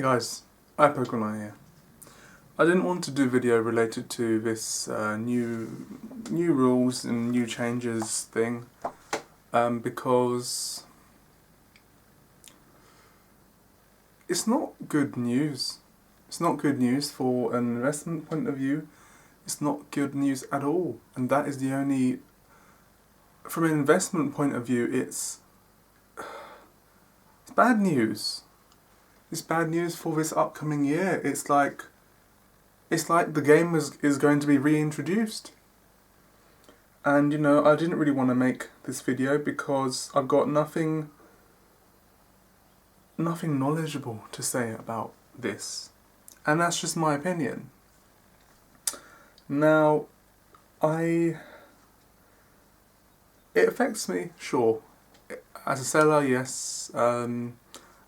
Hey guys, iPokemon here. I didn't want to do a video related to this new rules and new changes thing because it's not good news. It's not good news for an investment point of view. It's not good news at all, and that is the only. From an investment point of view, it's bad news. It's bad news for this upcoming year. It's like the game is going to be reintroduced. And I didn't really want to make this video because I've got nothing knowledgeable to say about this. And that's just my opinion. Now, it affects me, sure. As a seller, yes.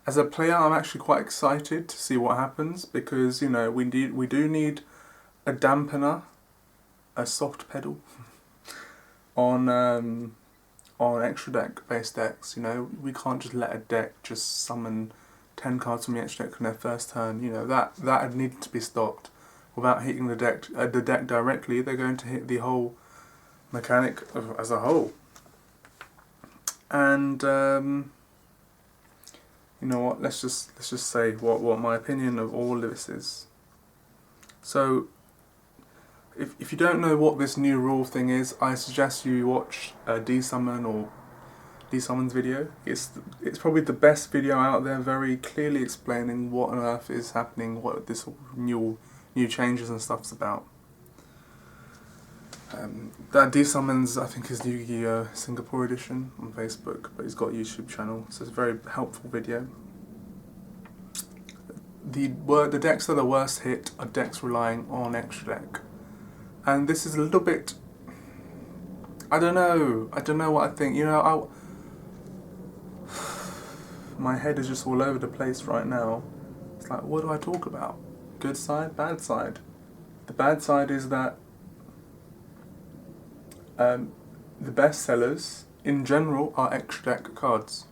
As a player, I'm actually quite excited to see what happens because we do need a dampener, a soft pedal on extra deck based decks. We can't just let a deck just summon 10 cards from the extra deck on their first turn. That needs to be stopped. Without hitting the deck directly, they're going to hit the whole mechanic as a whole. And you know what? Let's just say what my opinion of all of this is. So, if you don't know what this new rule thing is, I suggest you watch D-Summon or D-Summon's video. It's probably the best video out there, very clearly explaining what on earth is happening, what this new changes and stuff's about. That D-Summons, I think, is Yu-Gi-Oh! Singapore edition on Facebook, but he's got a YouTube channel, so it's a very helpful video. The decks that are worst hit are decks relying on extra deck. And this is a little bit... I don't know what I think. My head is just all over the place right now. It's like, what do I talk about? Good side, bad side. The bad side is that the best sellers in general are extra deck cards.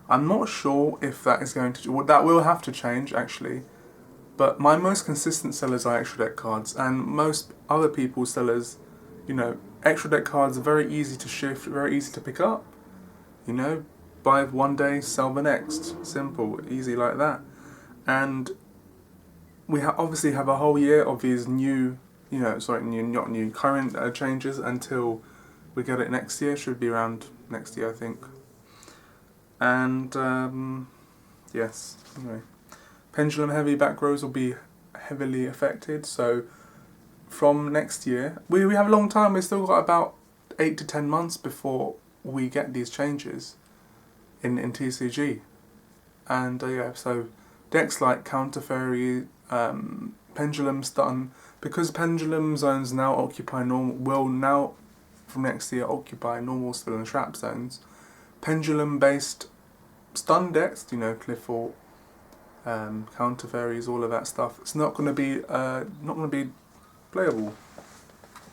I'm not sure if that is going to... that will have to change actually, but my most consistent sellers are extra deck cards, and most other people's sellers, extra deck cards are very easy to shift, very easy to pick up. Buy one day, sell the next. Simple, easy like that. And we obviously have a whole year of these current changes until we get it next year. Should be around next year, I think. And yes, anyway, pendulum heavy back rows will be heavily affected. So from next year, we have a long time. We've still got about 8 to 10 months before we get these changes in TCG. And yeah, so decks like Counter Fairy, Pendulum Stun, because Pendulum zones now occupy from next year occupy normal spell and trap zones. Pendulum based stun decks, Cliffort, Counter Fairies, all of that stuff. It's not going to be playable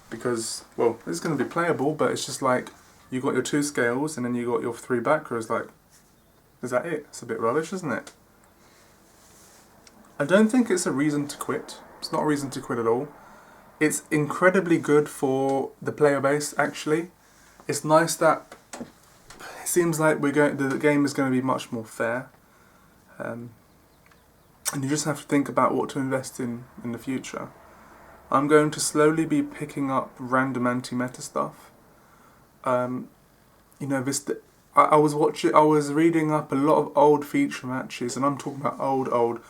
because, well, it's going to be playable, but it's just like you got your 2 scales and then you got your 3 back rows. Like, is that it? It's a bit rubbish, isn't it? I don't think it's a reason to quit. It's not a reason to quit at all. It's incredibly good for the player base, actually. It's nice that it seems like the game is going to be much more fair. And you just have to think about what to invest in the future. I'm going to slowly be picking up random anti-meta stuff. I was reading up a lot of old feature matches, and I'm talking about old.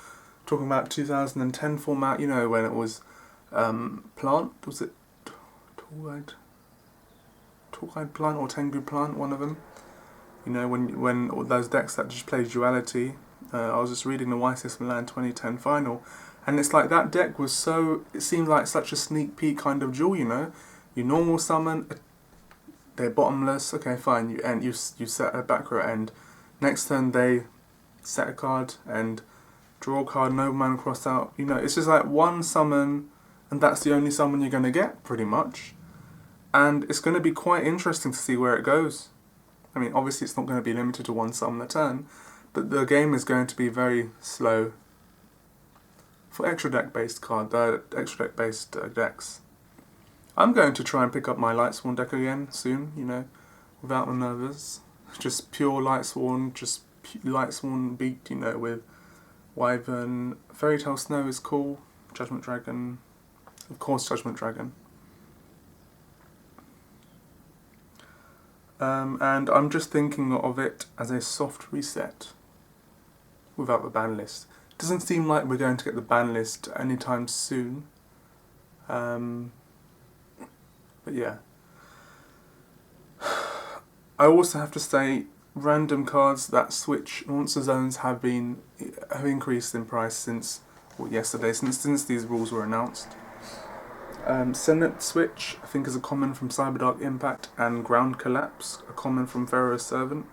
Talking about 2010 format, when it was Plant, was it Tall-Eyed Plant or Tengu Plant, one of them. When all those decks that just play duality. I was just reading the YCS Milan 2010 final, and it's like that deck was it seemed like such a sneak peek kind of duel. You normal summon, they're bottomless. Okay, fine. You set a back row end. Next turn they set a card and draw a card, no mana cross out. It's just like one summon, and that's the only summon you're going to get, pretty much. And it's going to be quite interesting to see where it goes. I mean, obviously it's not going to be limited to one summon a turn, the game is going to be very slow for extra deck based decks. I'm going to try and pick up my Lightsworn deck again soon, you know, without the nervous. Just pure Lightsworn, Lightsworn beat, you know, with Wyvern. Fairy Tale Snow is cool. Judgment Dragon. Of course, Judgment Dragon. And I'm just thinking of it as a soft reset without the ban list. It doesn't seem like we're going to get the ban list anytime soon. But yeah. I also have to say, random cards that switch monster zones have increased in price since yesterday, since these rules were announced. Senate Switch, I think, is a common from Cyberdark Impact, and Ground Collapse, a common from Pharaoh's Servant.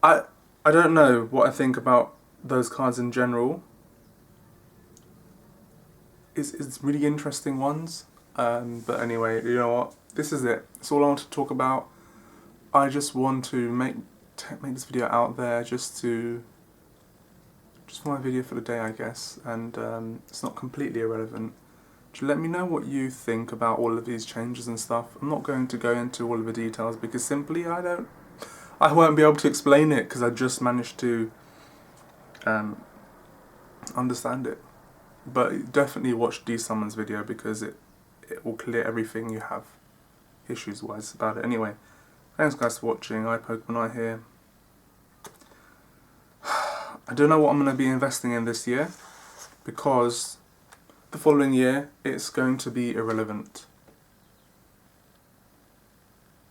I don't know what I think about those cards in general. It's really interesting ones. But anyway, you know what? This is it. It's all I want to talk about. I just want to make this video out there just for my video for the day, I guess. And it's not completely irrelevant. Just let me know what you think about all of these changes and stuff. I'm not going to go into all of the details because simply I won't be able to explain it because I just managed to understand it. But definitely watch D-Summon's video because it will clear everything you have issues-wise about it. Anyway, thanks guys for watching. iPokemonI here. I don't know what I'm going to be investing in this year because the following year it's going to be irrelevant.